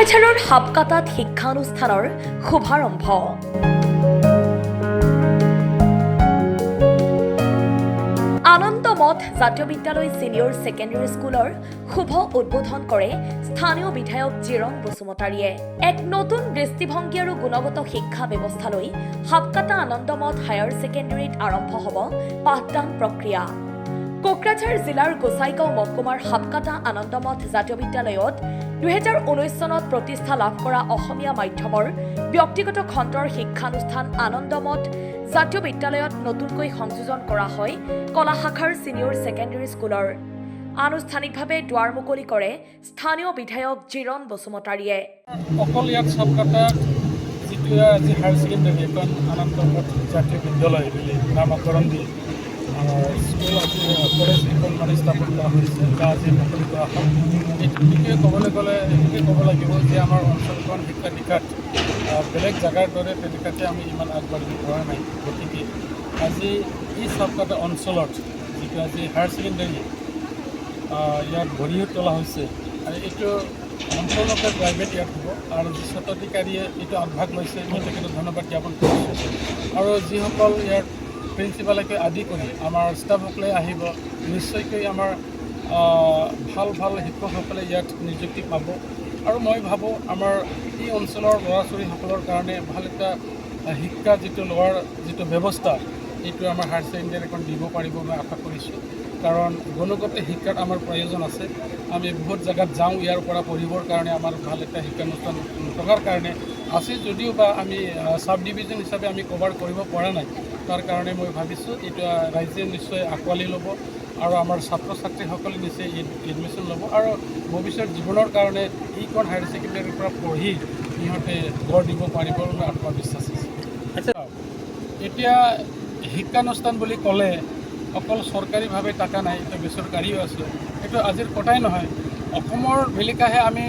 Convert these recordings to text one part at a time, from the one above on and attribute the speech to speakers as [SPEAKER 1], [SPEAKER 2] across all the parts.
[SPEAKER 1] কোকৰাঝাৰৰ হাবকাটাত শিক্ষানুষ্ঠানৰ শুভাৰম্ভ। আনন্দমঠ জাতীয় বিদ্যালয় ছিনিয়ৰ ছেকেণ্ডেৰী স্কুলৰ শুভ উদ্বোধন কৰে স্থানীয় বিধায়ক জিৰণ বসুমতাৰীয়ে। এক নতুন দৃষ্টিভংগী আৰু গুণগত শিক্ষা ব্যৱস্থালৈ হাবকাটা আনন্দমঠ হায়াৰ ছেকেণ্ডেৰীত আৰম্ভ হ'ব পাঠদান প্ৰক্ৰিয়া। কোকৰাঝাৰ জিলাৰ গোসাইগাঁও মহকুমাৰ হাবকাটা আনন্দমঠ জাতীয় বিদ্যালয়ত 2019 চনত প্ৰতিষ্ঠা লাভ কৰা অসমীয়া মাধ্যমৰ ব্যক্তিগত খণ্ডৰ শিক্ষানুষ্ঠান আনন্দমঠ জাতীয় বিদ্যালয়ত নতুনকৈ সংযোজন কৰা হয় কলা শাখাৰ ছিনিয়ৰ ছেকেণ্ডেৰী স্কুলৰ। আনুষ্ঠানিকভাৱে দুৱাৰ মুকলি কৰে স্থানীয় বিধায়ক জিৰণ বসুমতাৰীয়ে।
[SPEAKER 2] অকল ইয়াত হাবকাটা যিটো আজি হায়াৰ ছেকেণ্ডেৰী এখন আনন্দমঠ জাতীয় বিদ্যালয় বুলি নামকৰণ দি স্কুল আজি কলেজ এখন মানে স্থাপন কৰা হৈছে, আজি মুকলি কৰা হয়। এইটো বিষয়ে ক'বলৈ গ'লে এইটোকে ক'ব লাগিব যে আমাৰ অঞ্চলখন শিক্ষা দীক্ষাত বেলেগ জেগাৰ দৰে তেনেকুৱাকৈ আমি ইমান আগবাঢ়িব পৰা নাই। গতিকে আজি এই হাবকাটা অঞ্চলত যিটো আজি হায়াৰ ছেকেণ্ডেৰী ইয়াত গঢ়ি তোলা হৈছে আৰু এইটো সম্পূৰ্ণকৈ প্ৰাইভেট ইয়াত হ'ব আৰু যি স্বত্বাধিকাৰীয়ে এইটো আগভাগ লৈছে মই তেখেতক ধন্যবাদ জ্ঞাপন কৰিছোঁ। আৰু যিসকল ইয়াৰ প্ৰিন্সিপালকে আদি কৰি আমাৰ ষ্টাফসকলে আহিব, নিশ্চয়কৈ আমাৰ ভাল ভাল শিক্ষকসকলে ইয়াত নিযুক্তি পাব। আৰু মই ভাবোঁ আমাৰ এই অঞ্চলৰ ল'ৰা ছোৱালীসকলৰ কাৰণে ভাল এটা শিক্ষা যিটো লোৱাৰ যিটো ব্যৱস্থা এইটো আমাৰ হায়াৰ ছেকেণ্ডেৰী এখন দিব পাৰিব মই আশা কৰিছোঁ। কাৰণ গুণগত শিক্ষাত আমাৰ প্ৰয়োজন আছে। আমি বহুত জেগাত যাওঁ ইয়াৰ পৰা পঢ়িবৰ কাৰণে, আমাৰ ভাল এটা শিক্ষানুষ্ঠান থকাৰ কাৰণে আছে যদিও বা আমি চাব ডিভিজন হিচাপে আমি কভাৰ কৰিব পৰা নাই। তাৰ কাৰণে মই ভাবিছোঁ এইটো ৰাইজে নিশ্চয় আঁকোৱালি ল'ব আৰু আমাৰ ছাত্ৰ ছাত্ৰীসকলে নিশ্চয় এডমিশ্যন ল'ব আৰু ভৱিষ্যত জীৱনৰ কাৰণে এইখন হায়াৰ ছেকেণ্ডেৰীৰ পৰা পঢ়ি সিহঁতে গঢ় দিব পাৰিব বুলি আত্মবিশ্বাস আছে। এতিয়া শিক্ষানুষ্ঠান বুলি ক'লে অকল চৰকাৰীভাৱে টকা নাই, এতিয়া বেচৰকাৰীও আছে। এইটো আজিৰ কথাই নহয়। অসমৰ বেলিকাহে আমি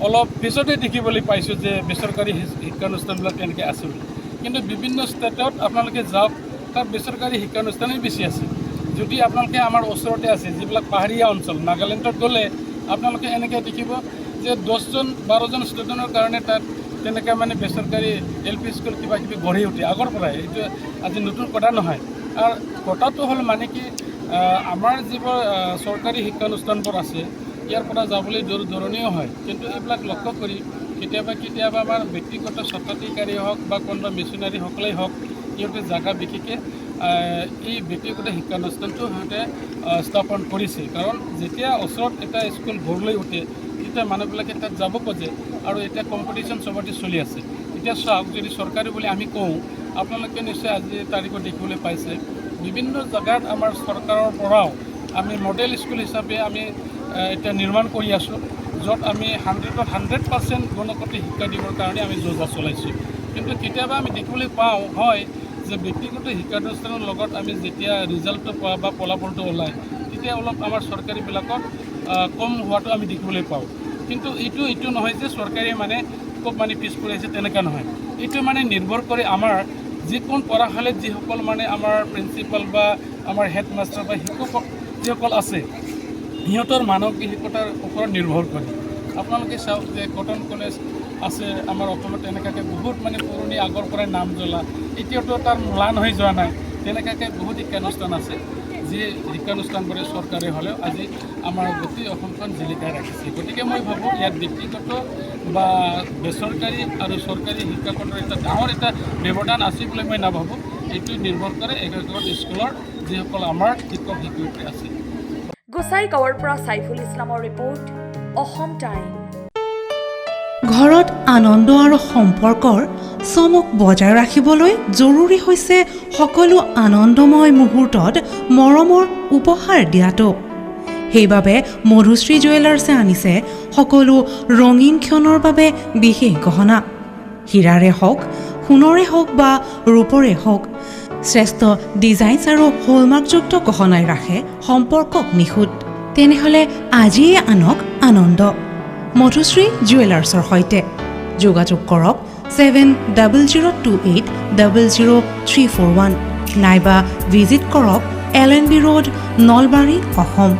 [SPEAKER 2] অলপ পিছতে দেখিবলৈ পাইছোঁ যে বেচৰকাৰী শিক্ষানুষ্ঠানবিলাক কেনেকৈ আছে বুলি। কিন্তু বিভিন্ন ষ্টেটত আপোনালোকে যাওক, তাত বেচৰকাৰী শিক্ষানুষ্ঠানেই বেছি আছে। যদি আপোনালোকে আমাৰ ওচৰতে আছে যিবিলাক পাহাৰীয়া অঞ্চল, নাগালেণ্ডত গ'লে আপোনালোকে এনেকৈ দেখিব যে 10-12জন ষ্টুডেণ্টৰ কাৰণে তাত তেনেকৈ মানে বেচৰকাৰী LP স্কুল কিবা কিবি গঢ়ি উঠে আগৰ পৰাই। এইটো আজি নতুন কথা নহয়। আৰু কথাটো হ'ল মানে কি আমাৰ যিবোৰ চৰকাৰী শিক্ষানুষ্ঠানবোৰ আছে ইয়াৰ পৰা যাবলৈ দূৰ দূৰণিও হয়, কিন্তু এইবিলাক লক্ষ্য কৰি কেতিয়াবা আমাৰ ব্যক্তিগত স্বত্বাধিকাৰী হওক বা কোনোবা মিছনাৰীসকলেই হওক সিহঁতে জেগা বিশেষকৈ এই ব্যক্তিগত শিক্ষানুষ্ঠানটো সিহঁতে স্থাপন কৰিছে। কাৰণ যেতিয়া ওচৰত এটা স্কুল গঢ় লৈ উঠে তেতিয়া মানুহবিলাকে তাত যাব খোজে আৰু এতিয়া কম্পিটিশ্যন চবতে চলি আছে। এতিয়া চাওক, যদি চৰকাৰী বুলি আমি কওঁ, আপোনালোকে নিশ্চয় আজি তাৰিখত দেখিবলৈ পাইছে বিভিন্ন জেগাত আমাৰ চৰকাৰৰ পৰাও আমি মডেল স্কুল হিচাপে আমি এতিয়া নিৰ্মাণ কৰি আছোঁ, য'ত আমি 100% গুণগত শিক্ষা দিবৰ কাৰণে আমি যোজনা চলাইছোঁ। কিন্তু কেতিয়াবা আমি দেখিবলৈ পাওঁ হয় যে ব্যক্তিগত শিক্ষানুষ্ঠানৰ লগত আমি যেতিয়া ৰিজাল্টটো পোৱা বা ফলাফলটো ওলায় তেতিয়া অলপ আমাৰ চৰকাৰীবিলাকত কম হোৱাটো আমি দেখিবলৈ পাওঁ। কিন্তু এইটো নহয় যে চৰকাৰী মানে খুব মানে পিছ পৰি আছে, তেনেকুৱা নহয়। এইটো মানে নিৰ্ভৰ কৰে আমাৰ যিকোন পঢ়াশালীত যিসকল মানে আমাৰ প্ৰিন্সিপাল বা আমাৰ হেডমাষ্টাৰ বা শিক্ষক যিসকল আছে সিহঁতৰ মানসিকতাৰ ওপৰত নিৰ্ভৰ কৰে। আপোনালোকে চাওক যে কটন কলেজ আছে আমাৰ অসমত, তেনেকুৱাকৈ বহুত মানে পুৰণি আগৰ পৰাই নাম জ্বলা, এতিয়াতো তাৰ ম্লান হৈ যোৱা নাই। তেনেকুৱাকৈ বহুত শিক্ষানুষ্ঠান আছে যি শিক্ষানুষ্ঠানবোৰে চৰকাৰী হ'লেও আজি আমাৰ গোটেই অসমখন জিলিকাই ৰাখিছে। গতিকে মই ভাবোঁ ইয়াত ব্যক্তিগত বা বেচৰকাৰী আৰু চৰকাৰী শিক্ষাখণ্ডৰ এটা ডাঙৰ এটা ব্যৱধান আছে বুলি মই নাভাবোঁ। এইটো নিৰ্ভৰ কৰে একোখন স্কুলৰ যিসকল আমাৰ শিক্ষক শিক্ষয়িত্ৰী আছে।
[SPEAKER 1] গোসাইগাঁৱৰ পৰা সাইফুল ইছলামৰ ৰিপৰ্ট, অসম টাইম।
[SPEAKER 3] ঘৰত আনন্দ আৰু সম্পৰ্কৰ চমক বজাই ৰাখিবলৈ জৰুৰী হৈছে সকলো আনন্দময় মুহূৰ্তত মৰমৰ উপহাৰ দিয়াটো। সেইবাবে মধুশ্ৰী জুৱেলাৰ্ছে আনিছে সকলো ৰঙীন ক্ষণৰ বাবে বিশেষ গহনা। হীৰাৰে হওক, সোণৰে হওক বা ৰূপৰে হওক, শ্ৰেষ্ঠ ডিজাইনছ আৰু হলমাৰ্কযুক্ত গহনাই ৰাখে সম্পৰ্কক নিখুঁত। তেনেহ'লে আজিয়ে আনক আনন্দ মধুশ্ৰী জুৱেলাৰ্ছৰ সৈতে। যোগাযোগ কৰক 7028000341 নাইবা ভিজিট কৰক LNB ৰোড, নলবাৰী, অসম।